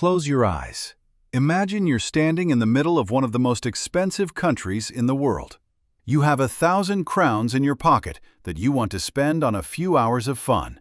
Close your eyes. Imagine you're standing in the middle of one of the most expensive countries in the world. You have 1,000 crowns in your pocket that you want to spend on a few hours of fun.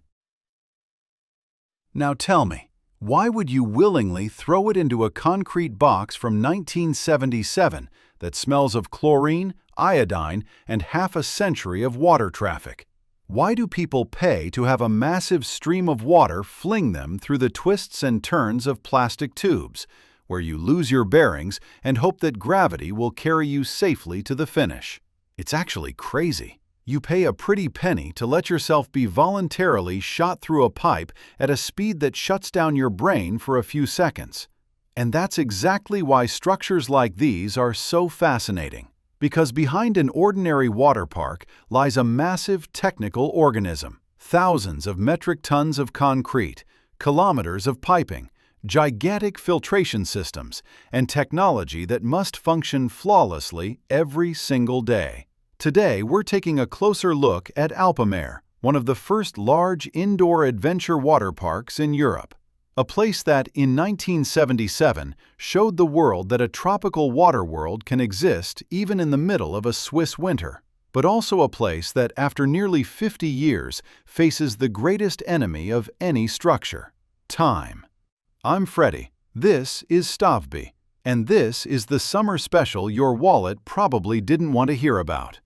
Now tell me, why would you willingly throw it into a concrete box from 1977 that smells of chlorine, iodine, and half a century of water traffic? Why do people pay to have a massive stream of water fling them through the twists and turns of plastic tubes, where you lose your bearings and hope that gravity will carry you safely to the finish? It's actually crazy. You pay a pretty penny to let yourself be voluntarily shot through a pipe at a speed that shuts down your brain for a few seconds. And that's exactly why structures like these are so fascinating. Because behind an ordinary water park lies a massive technical organism. Thousands of metric tons of concrete, kilometers of piping, gigantic filtration systems, and technology that must function flawlessly every single day. Today, we're taking a closer look at Alpamare, one of the first large indoor adventure water parks in Europe. A place that, in 1977, showed the world that a tropical water world can exist even in the middle of a Swiss winter. But also a place that, after nearly 50 years, faces the greatest enemy of any structure: time. I'm Freddie. This is Stavby. And this is the summer special your wallet probably didn't want to hear about.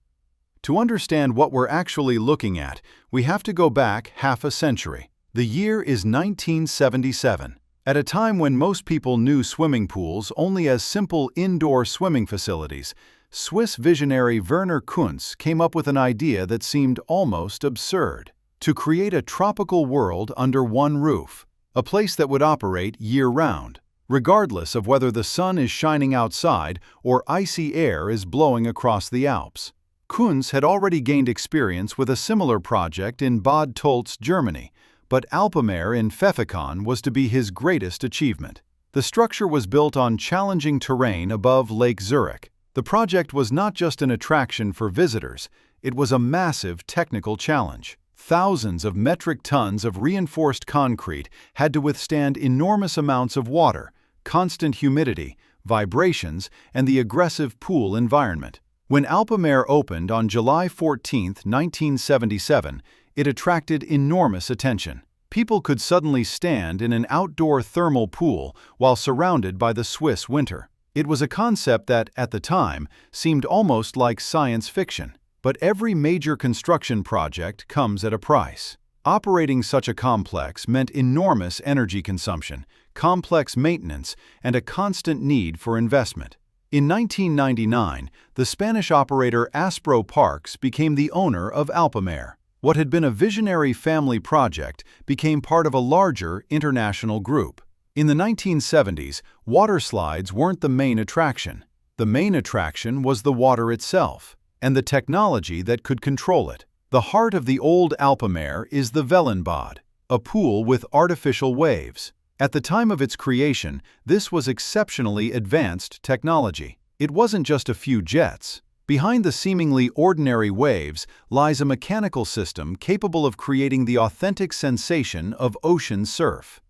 To understand what we're actually looking at, we have to go back half a century. The year is 1977. At a time when most people knew swimming pools only as simple indoor swimming facilities, Swiss visionary Werner Kunz came up with an idea that seemed almost absurd: to create a tropical world under one roof, a place that would operate year-round, regardless of whether the sun is shining outside or icy air is blowing across the Alps. Kunz had already gained experience with a similar project in Bad Tölz, Germany, but Alpamare in Pfäffikon was to be his greatest achievement. The structure was built on challenging terrain above Lake Zurich. The project was not just an attraction for visitors, it was a massive technical challenge. Thousands of metric tons of reinforced concrete had to withstand enormous amounts of water, constant humidity, vibrations, and the aggressive pool environment. When Alpamare opened on July 14, 1977, it attracted enormous attention. People could suddenly stand in an outdoor thermal pool while surrounded by the Swiss winter. It was a concept that, at the time, seemed almost like science fiction. But every major construction project comes at a price. Operating such a complex meant enormous energy consumption, complex maintenance, and a constant need for investment. In 1999, the Spanish operator Aspro Parks became the owner of Alpamare. What had been a visionary family project became part of a larger international group. In the 1970s, water slides weren't the main attraction. The main attraction was the water itself, and the technology that could control it. The heart of the old Alpamare is the Wellenbad, a pool with artificial waves. At the time of its creation, this was exceptionally advanced technology. It wasn't just a few jets. Behind the seemingly ordinary waves lies a mechanical system capable of creating the authentic sensation of ocean surf.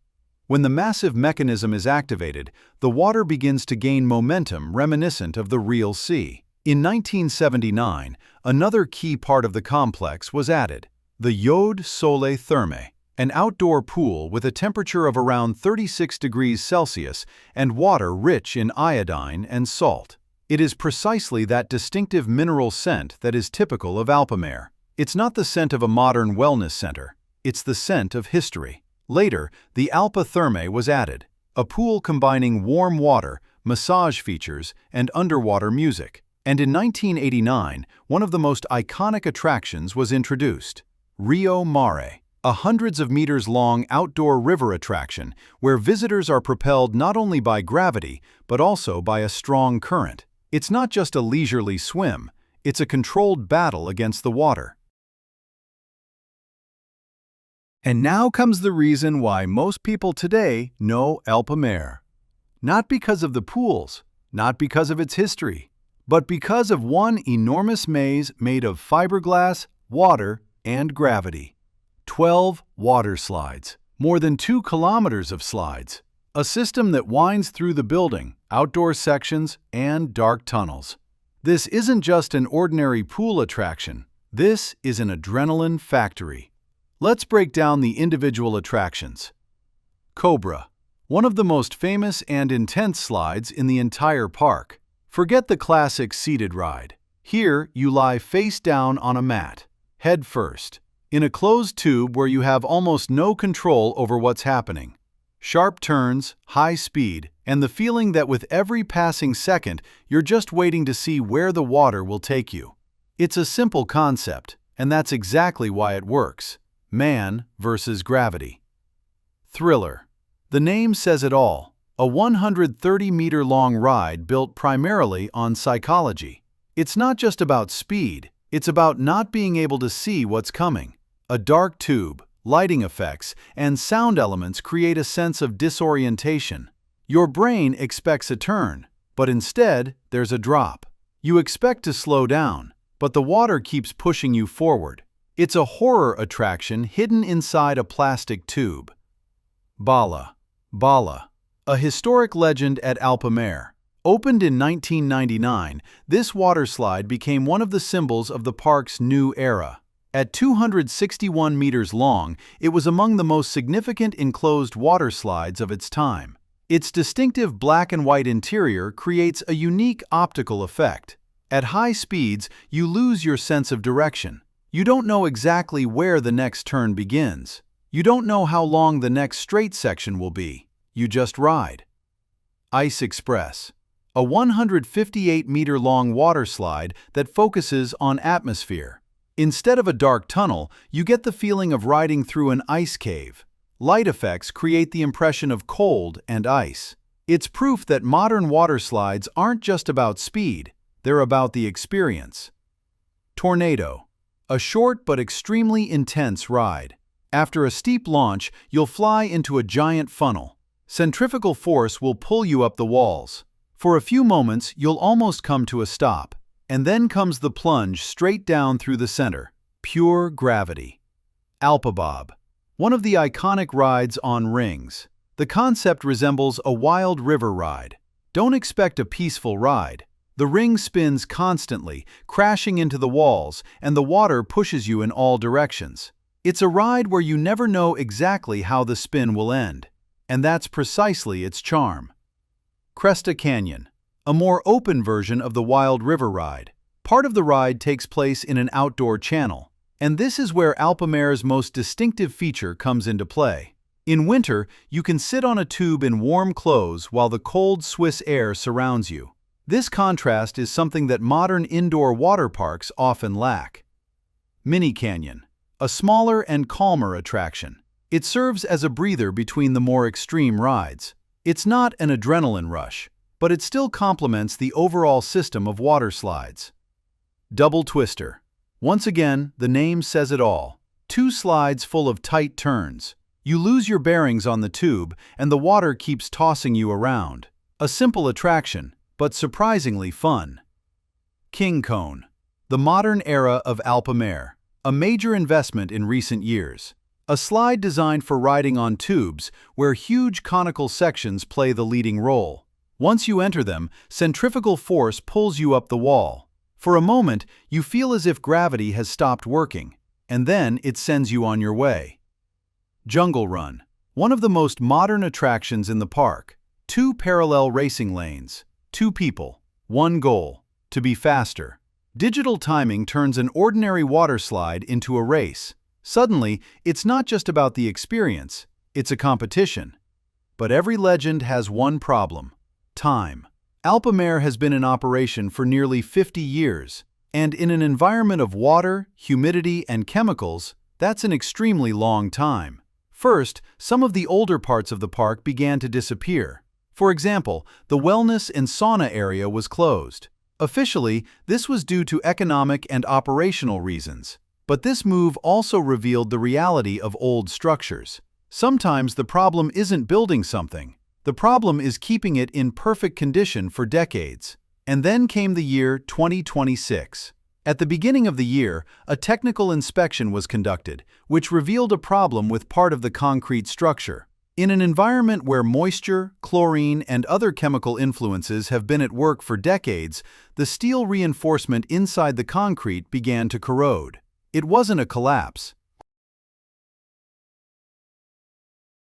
When the massive mechanism is activated, the water begins to gain momentum reminiscent of the real sea. In 1979, another key part of the complex was added: the Eau Sole Therme, an outdoor pool with a temperature of around 36 degrees Celsius and water rich in iodine and salt. It is precisely that distinctive mineral scent that is typical of Alpamare. It's not the scent of a modern wellness center, it's the scent of history. Later, the Alpa Therme was added, a pool combining warm water, massage features, and underwater music. And in 1989, one of the most iconic attractions was introduced: Rio Mare, a hundreds of meters long outdoor river attraction where visitors are propelled not only by gravity, but also by a strong current. It's not just a leisurely swim, it's a controlled battle against the water. And now comes the reason why most people today know Alpamare. Not because of the pools, not because of its history, but because of one enormous maze made of fiberglass, water, and gravity. 12 water slides, more than 2 kilometers of slides, a system that winds through the building, outdoor sections, and dark tunnels. This isn't just an ordinary pool attraction. This is an adrenaline factory. Let's break down the individual attractions. Cobra, one of the most famous and intense slides in the entire park. Forget the classic seated ride. Here, you lie face down on a mat, head first, in a closed tube where you have almost no control over what's happening. Sharp turns, high speed, and the feeling that with every passing second, you're just waiting to see where the water will take you. It's a simple concept, and that's exactly why it works. Man versus gravity. Thriller. The name says it all. A 130-meter-long ride built primarily on psychology. It's not just about speed, it's about not being able to see what's coming. A dark tube, lighting effects, and sound elements create a sense of disorientation. Your brain expects a turn, but instead, there's a drop. You expect to slow down, but the water keeps pushing you forward. It's a horror attraction hidden inside a plastic tube. Bala, a historic legend at Alpamare. Opened in 1999, this waterslide became one of the symbols of the park's new era. At 261 meters long, it was among the most significant enclosed waterslides of its time. Its distinctive black and white interior creates a unique optical effect. At high speeds, you lose your sense of direction. You don't know exactly where the next turn begins. You don't know how long the next straight section will be. You just ride. Ice Express, a 158-meter-long waterslide that focuses on atmosphere. Instead of a dark tunnel, you get the feeling of riding through an ice cave. Light effects create the impression of cold and ice. It's proof that modern waterslides aren't just about speed, they're about the experience. Tornado, a short but extremely intense ride. After a steep launch, you'll fly into a giant funnel. Centrifugal force will pull you up the walls. For a few moments, you'll almost come to a stop. And then comes the plunge straight down through the center. Pure gravity. Alpabob, one of the iconic rides on rings. The concept resembles a wild river ride. Don't expect a peaceful ride. The ring spins constantly, crashing into the walls, and the water pushes you in all directions. It's a ride where you never know exactly how the spin will end. And that's precisely its charm. Cresta Canyon, a more open version of the wild river ride. Part of the ride takes place in an outdoor channel, and this is where Alpamare's most distinctive feature comes into play. In winter, you can sit on a tube in warm clothes while the cold Swiss air surrounds you. This contrast is something that modern indoor water parks often lack. Mini Canyon, a smaller and calmer attraction. It serves as a breather between the more extreme rides. It's not an adrenaline rush, but it still complements the overall system of water slides. Double Twister. Once again, the name says it all. Two slides full of tight turns. You lose your bearings on the tube, and the water keeps tossing you around. A simple attraction, but surprisingly fun. King Cone, the modern era of Alpamare. A major investment in recent years. A slide designed for riding on tubes, where huge conical sections play the leading role. Once you enter them, centrifugal force pulls you up the wall. For a moment, you feel as if gravity has stopped working, and then it sends you on your way. Jungle Run, one of the most modern attractions in the park. Two parallel racing lanes, two people, one goal: to be faster. Digital timing turns an ordinary water slide into a race. Suddenly, it's not just about the experience, it's a competition. But every legend has one problem: time. Alpamare has been in operation for nearly 50 years, and in an environment of water, humidity, and chemicals, that's an extremely long time. First, some of the older parts of the park began to disappear. For example, the wellness and sauna area was closed. Officially, this was due to economic and operational reasons. But this move also revealed the reality of old structures. Sometimes the problem isn't building something. The problem is keeping it in perfect condition for decades. And then came the year 2026. At the beginning of the year, a technical inspection was conducted, which revealed a problem with part of the concrete structure. In an environment where moisture, chlorine, and other chemical influences have been at work for decades, the steel reinforcement inside the concrete began to corrode. It wasn't a collapse.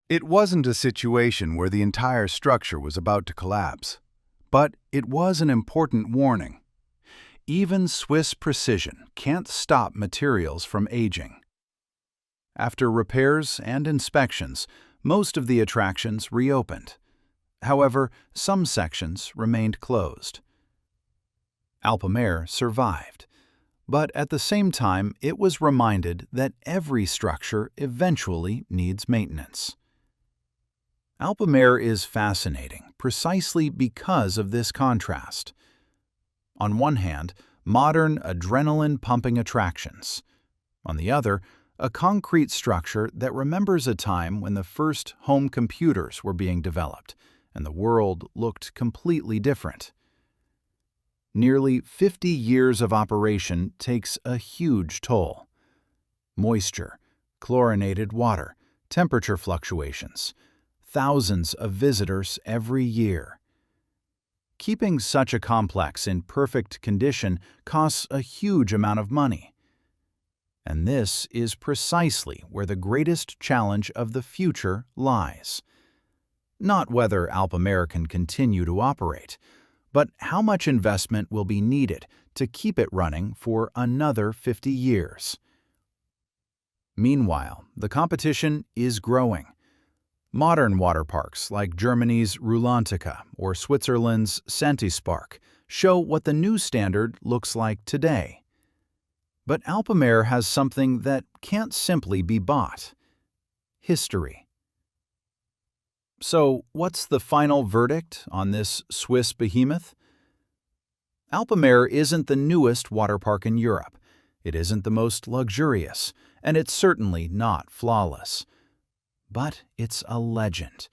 It wasn't a situation where the entire structure was about to collapse. But it was an important warning. Even Swiss precision can't stop materials from aging. After repairs and inspections, most of the attractions reopened. However, some sections remained closed. Alpamare survived, but at the same time it was reminded that every structure eventually needs maintenance. Alpamare is fascinating precisely because of this contrast. On one hand, modern adrenaline-pumping attractions. On the other, a concrete structure that remembers a time when the first home computers were being developed and the world looked completely different. Nearly 50 years of operation takes a huge toll. Moisture, chlorinated water, temperature fluctuations, thousands of visitors every year. Keeping such a complex in perfect condition costs a huge amount of money. And this is precisely where the greatest challenge of the future lies. Not whether Alpamare can continue to operate, but how much investment will be needed to keep it running for another 50 years. Meanwhile, the competition is growing. Modern water parks like Germany's Rulantica or Switzerland's Santispark show what the new standard looks like today. But Alpamare has something that can't simply be bought: history. So, what's the final verdict on this Swiss behemoth? Alpamare isn't the newest water park in Europe. It isn't the most luxurious, and it's certainly not flawless. But it's a legend.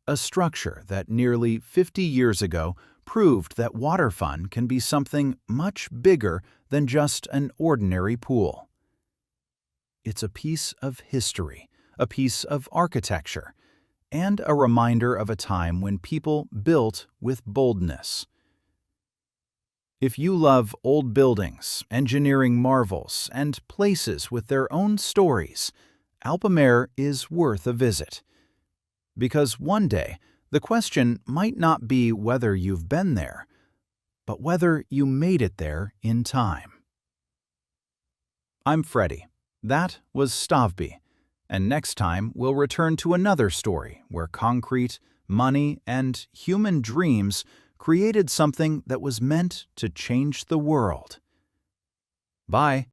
A structure that nearly 50 years ago proved that water fun can be something much bigger than just an ordinary pool. It's a piece of history, a piece of architecture, and a reminder of a time when people built with boldness. If you love old buildings, engineering marvels, and places with their own stories, Alpamare is worth a visit. Because one day, the question might not be whether you've been there, but whether you made it there in time. I'm Freddie. That was Stavby. And next time, we'll return to another story where concrete, money, and human dreams created something that was meant to change the world. Bye.